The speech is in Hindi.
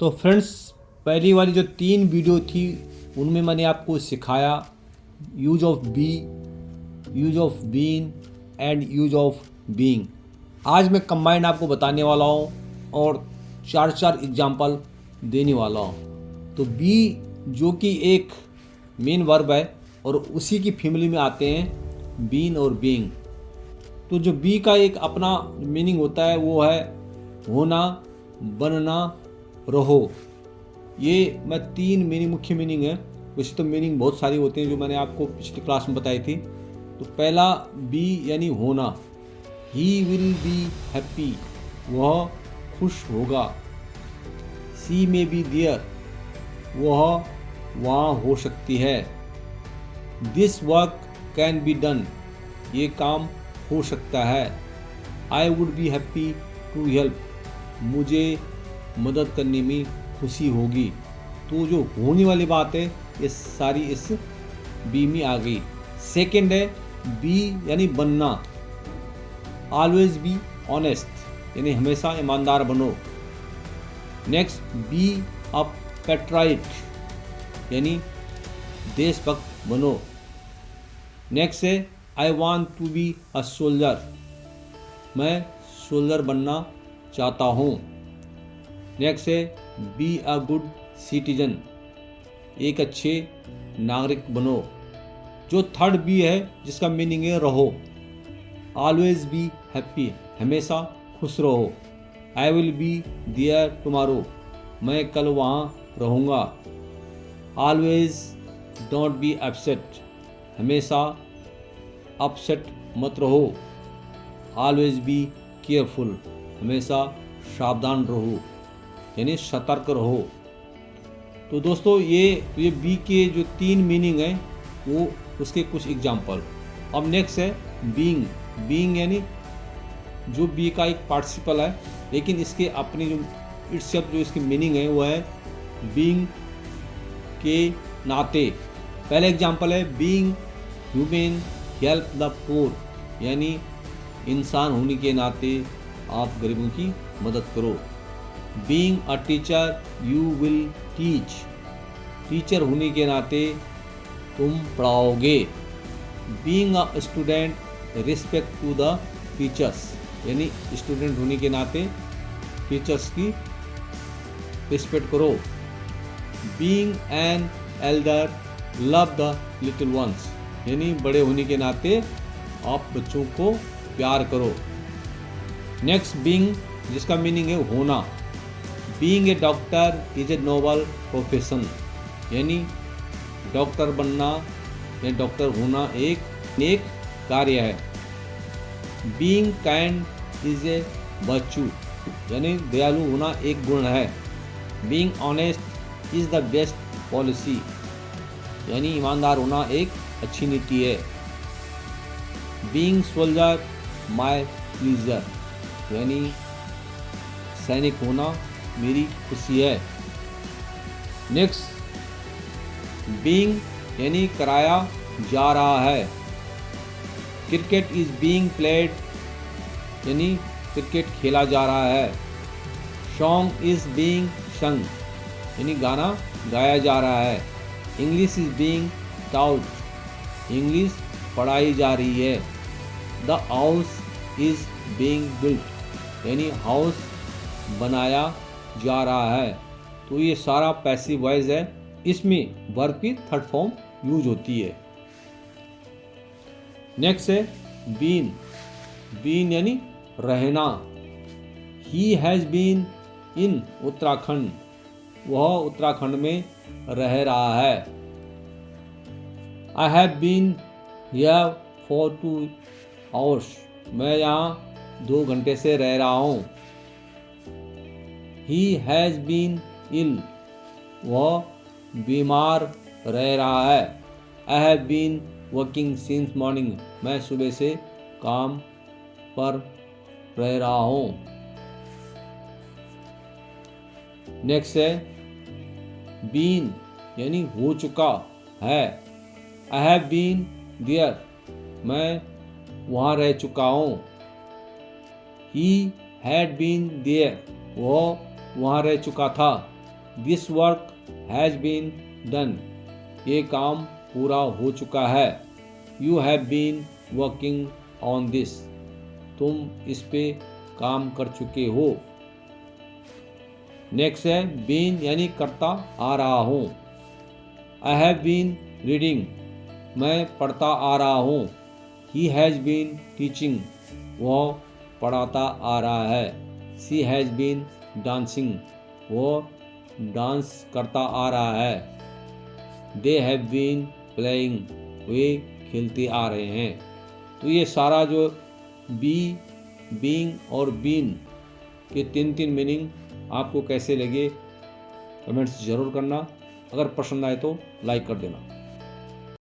तो फ्रेंड्स, पहली वाली जो 3 वीडियो थी उनमें मैंने आपको सिखाया use of be, use of been and use of being. आज मैं कंबाइंड आपको बताने वाला हूँ और 4 एग्जाम्पल देने वाला हूँ। तो बी जो कि एक मेन वर्ब है और उसी की फैमिली में आते हैं बीन और बीइंग। तो जो बी का एक अपना मीनिंग होता है वो है होना, बनना, रहो। ये मैं 3 मुख्य मीनिंग है। वैसे तो मीनिंग बहुत सारी होते हैं जो मैंने आपको पिछली क्लास में बताई थी। तो पहला बी यानी होना, ही विल बी हैप्पी, वह खुश होगा। सी में बी देयर, वह वहाँ हो सकती है। This work can be done, ये काम हो सकता है। I would be happy to help, मुझे मदद करने में खुशी होगी। तो जो होने वाली बात है ये सारी इस बी में आ गई। सेकंड है बी यानी बनना, ऑलवेज बी ऑनेस्ट, यानी हमेशा ईमानदार बनो। नेक्स्ट बी अ पैट्रियट, यानी देशभक्त बनो। नेक्स्ट है I want to be a soldier, मैं सोल्जर बनना चाहता हूँ। नेक्स्ट है बी अ गुड सिटीजन, एक अच्छे नागरिक बनो। जो थर्ड बी है जिसका मीनिंग है रहो, ऑलवेज बी हैप्पी, हमेशा खुश रहो। I will be there tomorrow, मैं कल वहाँ रहूँगा। ऑलवेज डोंट बी अपसेट, हमेशा अपसेट मत रहो। ऑलवेज बी केयरफुल, हमेशा सावधान रहो, यानी सतर्क रहो। तो दोस्तों ये बी के जो 3 मीनिंग हैं वो उसके कुछ एग्जाम्पल। अब नेक्स्ट है बीइंग। बीइंग यानी जो बी का एक पार्टिसिपल है, लेकिन इसके अपनी जो इट्सेल्फ जो इसकी मीनिंग है वो है बीइंग के नाते। पहला एग्जाम्पल है being human help the poor, यानी इंसान होने के नाते आप गरीबों की मदद करो। Being a teacher you will teach, teacher होने के नाते तुम पढ़ाओगे। Being a student respect to the teachers, यानी स्टूडेंट होने के नाते टीचर्स की रिस्पेक्ट करो। Being an elder love the little ones, यानी बड़े होने के नाते आप बच्चों को प्यार करो। नेक्स्ट बीइंग जिसका मीनिंग है होना, being a doctor is a noble profession, यानी डॉक्टर बनना या डॉक्टर होना एक कार्य है। Being kind is a virtue, यानी दयालु होना एक गुण है। Being honest is the best policy, यानी ईमानदार होना एक अच्छी नीति है। बीइंग सोल्जर माय प्लीजर, यानी सैनिक होना मेरी खुशी है। नेक्स्ट बीइंग यानी कराया जा रहा है। क्रिकेट इज बीइंग प्लेड, यानी क्रिकेट खेला जा रहा है। सॉन्ग इज बीइंग संग, यानी गाना गाया जा रहा है। English is being taught, English पढ़ाई जा रही है। The house is being built, यानी हाउस बनाया जा रहा है। तो ये सारा पैसिव वॉइस है, इसमें वर्ब की थर्ड फॉर्म यूज होती है। नेक्स्ट है बीन। बीन यानी रहना। He has been in Uttarakhand, वह उत्तराखंड में रह रहा है। I have been here for 2 hours, मैं यहाँ 2 घंटे से रह रहा हूँ। He has been ill, वह बीमार रह रहा है। I have been working since morning, मैं सुबह से काम पर रह रहा हूँ। नेक्स्ट है been यानी हो चुका है। I have been there, मैं वहाँ रह चुका हूँ। He had been there, वह वहाँ रह चुका था। This work has been done, ये काम पूरा हो चुका है। You have been working on this, तुम इस पे काम कर चुके हो। नेक्स्ट है बीन यानी करता आ रहा हूँ। आई हैव बीन रीडिंग, मैं पढ़ता आ रहा हूँ। ही हैज़ बीन टीचिंग, वह पढ़ाता आ रहा है। शी हैज़ बीन डांसिंग, वह डांस करता आ रहा है। दे हैव बीन प्लेइंग, वे खेलते आ रहे हैं। तो ये सारा जो बी, बीइंग और बीन के तीन मीनिंग आपको कैसे लगे कमेंट्स ज़रूर करना। अगर पसंद आए तो लाइक कर देना।